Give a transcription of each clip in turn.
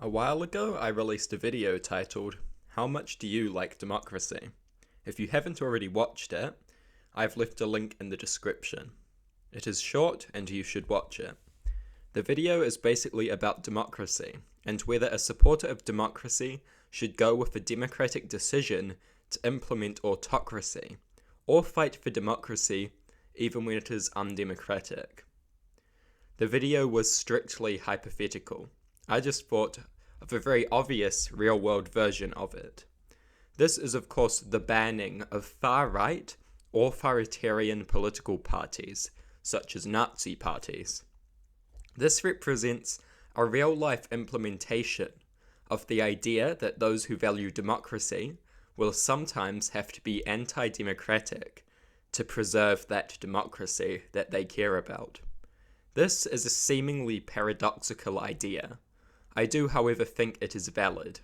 A while ago, I released a video titled, How Much Do You Like Democracy? If you haven't already watched it, I've left a link in the description. It is short and you should watch it. The video is basically about democracy and whether a supporter of democracy should go with a democratic decision to implement autocracy or fight for democracy even when it is undemocratic. The video was strictly hypothetical. I just thought of a very obvious real-world version of it. This is of course the banning of far-right, authoritarian political parties, such as Nazi parties. This represents a real-life implementation of the idea that those who value democracy will sometimes have to be anti-democratic to preserve that democracy that they care about. This is a seemingly paradoxical idea. I do, however, think it is valid.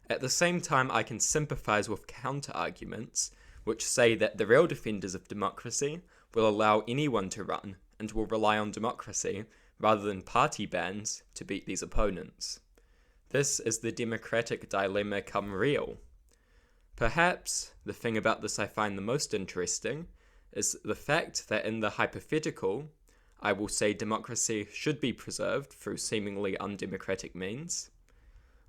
At the same time, I can sympathize with counter-arguments which say that the real defenders of democracy will allow anyone to run and will rely on democracy rather than party bans to beat these opponents. This is the democratic dilemma come real. Perhaps the thing about this I find the most interesting is the fact that in the hypothetical, I will say democracy should be preserved through seemingly undemocratic means.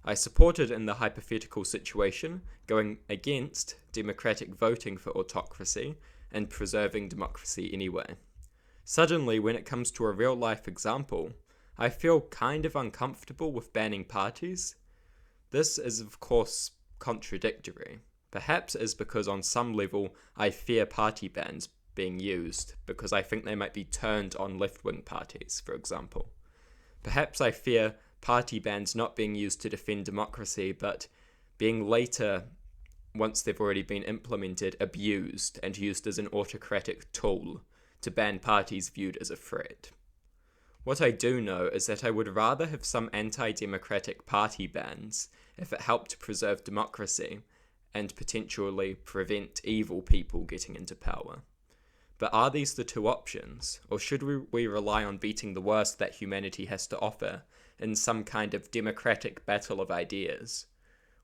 I supported in the hypothetical situation going against democratic voting for autocracy and preserving democracy anyway. Suddenly, when it comes to a real-life example, I feel kind of uncomfortable with banning parties. This is of course contradictory. Perhaps it is because on some level I fear party bans being used because I think they might be turned on left-wing parties, for example. Perhaps I fear party bans not being used to defend democracy, but being later, once they've already been implemented, abused and used as an autocratic tool to ban parties viewed as a threat. What I do know is that I would rather have some anti-democratic party bans if it helped to preserve democracy and potentially prevent evil people getting into power. But are these the two options, or should we rely on beating the worst that humanity has to offer in some kind of democratic battle of ideas?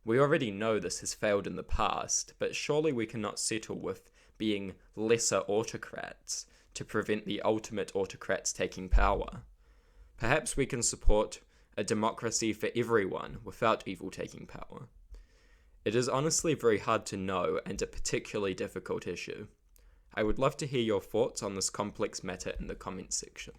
We already know this has failed in the past, but surely we cannot settle with being lesser autocrats to prevent the ultimate autocrats taking power. Perhaps we can support a democracy for everyone without evil taking power. It is honestly very hard to know and a particularly difficult issue. I would love to hear your thoughts on this complex matter in the comments section.